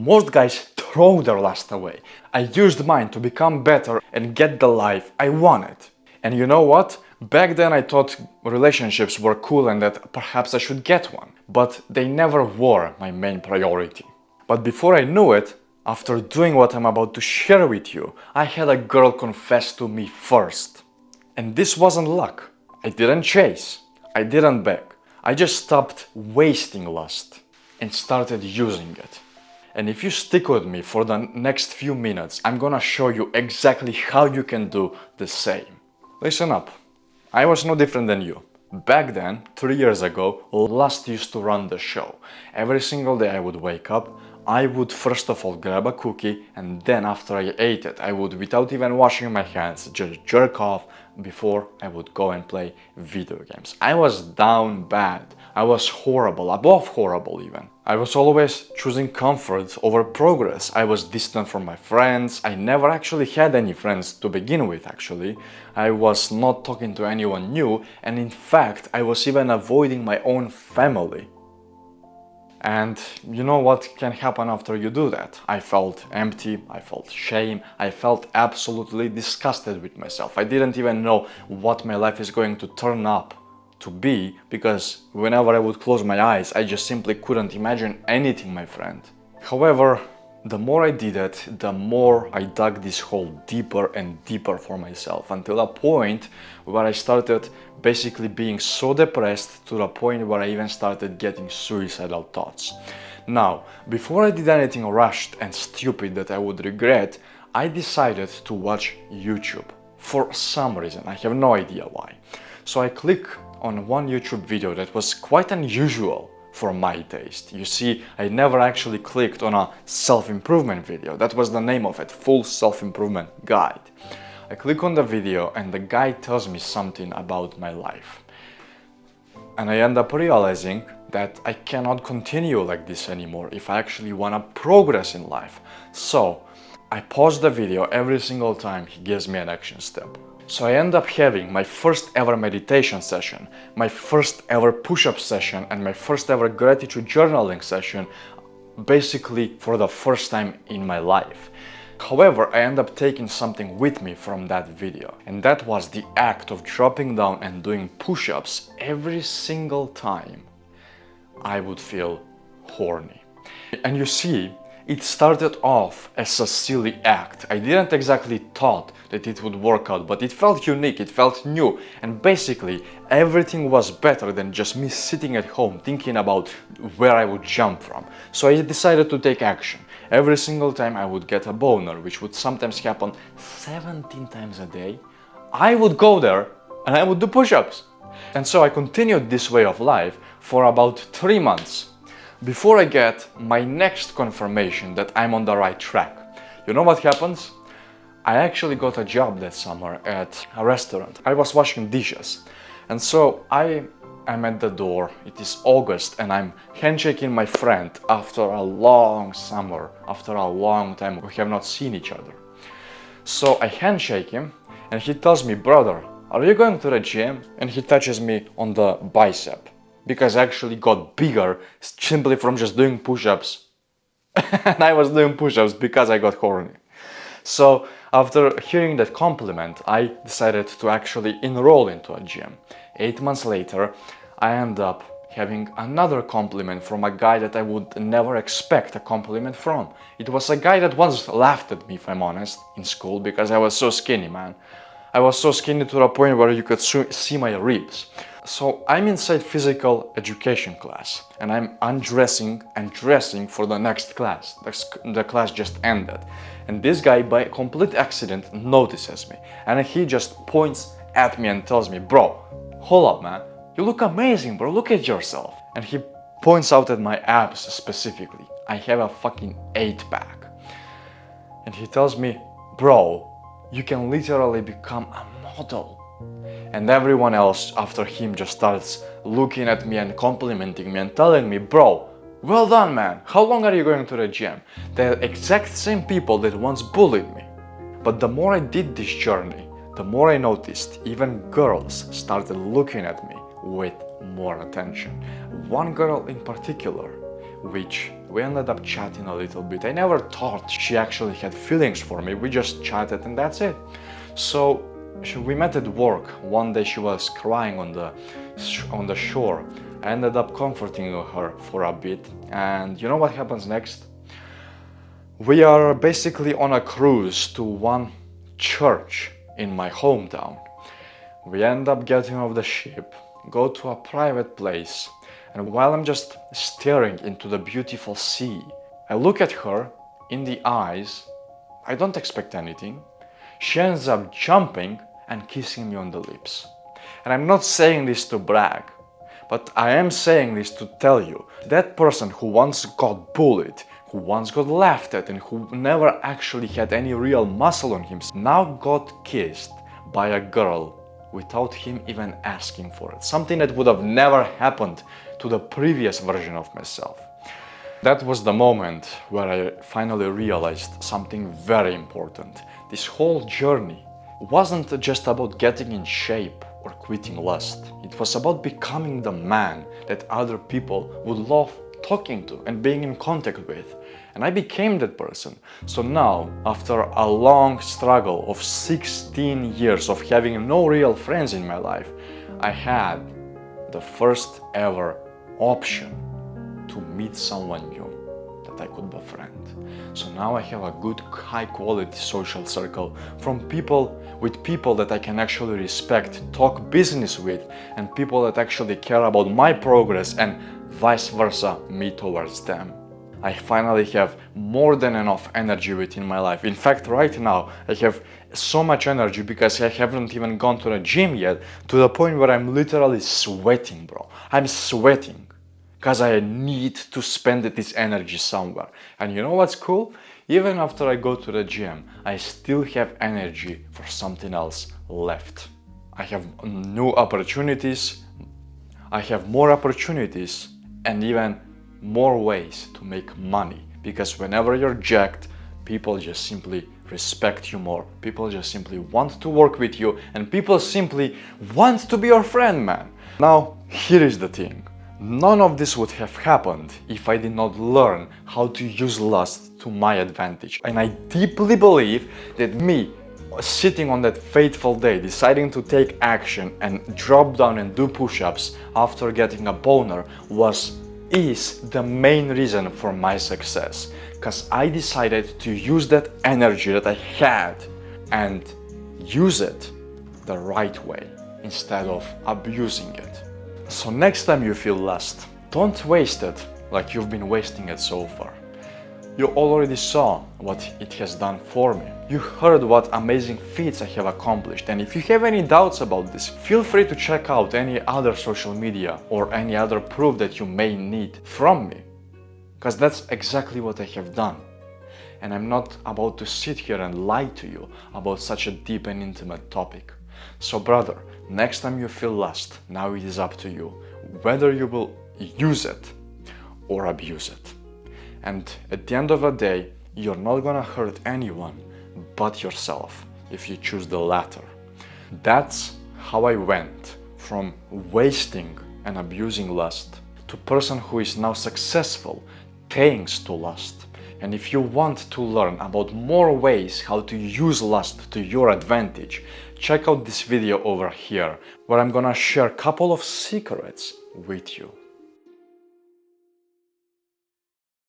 Most guys throw their lust away. I used mine to become better and get the life I wanted. And you know what? Back then I thought relationships were cool and that perhaps I should get one. But they never were my main priority. But before I knew it, after doing what I'm about to share with you, I had a girl confess to me first. And this wasn't luck. I didn't chase. I didn't beg. I just stopped wasting lust and started using it. And if you stick with me for the next few minutes, I'm gonna show you exactly how you can do the same. Listen up. I was no different than you. Back then, 3 years ago, lust used to run the show. Every single day I would wake up, I would first of all grab a cookie, and then after I ate it, I would, without even washing my hands, just jerk off before I would go and play video games. I was down bad. I was horrible, above horrible even. I was always choosing comfort over progress. I was distant from my friends. I never actually had any friends to begin with, actually. I was not talking to anyone new, and in fact, I was even avoiding my own family. And you know what can happen after you do that? I felt empty, I felt shame, I felt absolutely disgusted with myself. I didn't even know what my life is going to turn up to be, because whenever I would close my eyes, I just simply couldn't imagine anything, my friend. However, the more I did it, the more I dug this hole deeper and deeper for myself, until a point where I started basically being so depressed to the point where I even started getting suicidal thoughts. Now, before I did anything rushed and stupid that I would regret, I decided to watch YouTube. For some reason, I have no idea why. So I click on one YouTube video that was quite unusual for my taste. You see, I never actually clicked on a self-improvement video. That was the name of it, Full Self-Improvement Guide. I click on the video and the guy tells me something about my life. And I end up realizing that I cannot continue like this anymore if I actually want to progress in life. So I pause the video every single time he gives me an action step. So I end up having my first ever meditation session, my first ever push-up session, and my first ever gratitude journaling session, basically for the first time in my life. However, I end up taking something with me from that video, and that was the act of dropping down and doing push-ups every single time I would feel horny. And you see, it started off as a silly act. I didn't exactly thought that it would work out, but it felt unique, it felt new, and basically everything was better than just me sitting at home thinking about where I would jump from. So I decided to take action. Every single time I would get a boner, which would sometimes happen 17 times a day, I would go there and I would do push-ups. And so I continued this way of life for about 3 months. Before I get my next confirmation that I'm on the right track. You know what happens? I actually got a job that summer at a restaurant. I was washing dishes. And so I'm at the door, it is August, and I'm handshaking my friend after a long summer, after a long time we have not seen each other. So I handshake him and he tells me, "Brother, are you going to the gym?" And he touches me on the bicep, because I actually got bigger simply from just doing push-ups. And I was doing push-ups because I got horny. So after hearing that compliment, I decided to actually enroll into a gym. 8 months later, I end up having another compliment from a guy that I would never expect a compliment from. It was a guy that once laughed at me, if I'm honest, in school, because I was so skinny, man. I was so skinny to the point where you could see my ribs. So I'm inside physical education class and I'm undressing and dressing for the next class. The class just ended. And this guy, by complete accident, notices me. And he just points at me and tells me, "Bro, hold up, man. You look amazing, bro. Look at yourself." And he points out at my abs specifically. I have a fucking 8-pack. And he tells me, "Bro, you can literally become a model." And everyone else after him just starts looking at me and complimenting me and telling me, "Bro, well done, man. How long are you going to the gym?" The exact same people that once bullied me. But the more I did this journey, the more I noticed even girls started looking at me with more attention. One girl in particular, which We ended up chatting a little bit. I never thought she actually had feelings for me. We just chatted and that's it. So we met at work. One day she was crying on the shore. I ended up comforting her for a bit. And you know what happens next? We are basically on a cruise to one church in my hometown. We end up getting off the ship, go to a private place, and while I'm just staring into the beautiful sea, I look at her in the eyes. I don't expect anything. She ends up jumping and kissing me on the lips. And I'm not saying this to brag, but I am saying this to tell you, that person who once got bullied, who once got laughed at, and who never actually had any real muscle on him, now got kissed by a girl without him even asking for it. Something that would have never happened to the previous version of myself. That was the moment where I finally realized something very important. This whole journey wasn't just about getting in shape or quitting lust. It was about becoming the man that other people would love talking to and being in contact with. And I became that person. So now, after a long struggle of 16 years of having no real friends in my life, I had the first ever option to meet someone new that I could befriend. So now I have a good, high quality social circle with people that I can actually respect, talk business with, and people that actually care about my progress and vice versa, me towards them. I finally have more than enough energy within my life. In fact, right now, I have so much energy because I haven't even gone to the gym yet, to the point where I'm literally sweating, bro. I'm sweating because I need to spend this energy somewhere. And you know what's cool? Even after I go to the gym, I still have energy for something else left. I have new opportunities, I have more opportunities, and even more ways to make money, because whenever you're jacked, people just simply respect you more, people just simply want to work with you, and people simply want to be your friend, man. Now, here is the thing. None of this would have happened if I did not learn how to use lust to my advantage. And I deeply believe that me sitting on that fateful day, deciding to take action and drop down and do push-ups after getting a boner is the main reason for my success. Because I decided to use that energy that I had and use it the right way instead of abusing it. So next time you feel lust, don't waste it like you've been wasting it so far. You already saw what it has done for me. You heard what amazing feats I have accomplished, and if you have any doubts about this, feel free to check out any other social media or any other proof that you may need from me, because that's exactly what I have done. And I'm not about to sit here and lie to you about such a deep and intimate topic. So brother, next time you feel lust, now it is up to you whether you will use it or abuse it. And at the end of the day, you're not gonna hurt anyone but yourself if you choose the latter. That's how I went from wasting and abusing lust to person who is now successful thanks to lust. And if you want to learn about more ways how to use lust to your advantage, check out this video over here, where I'm gonna share a couple of secrets with you.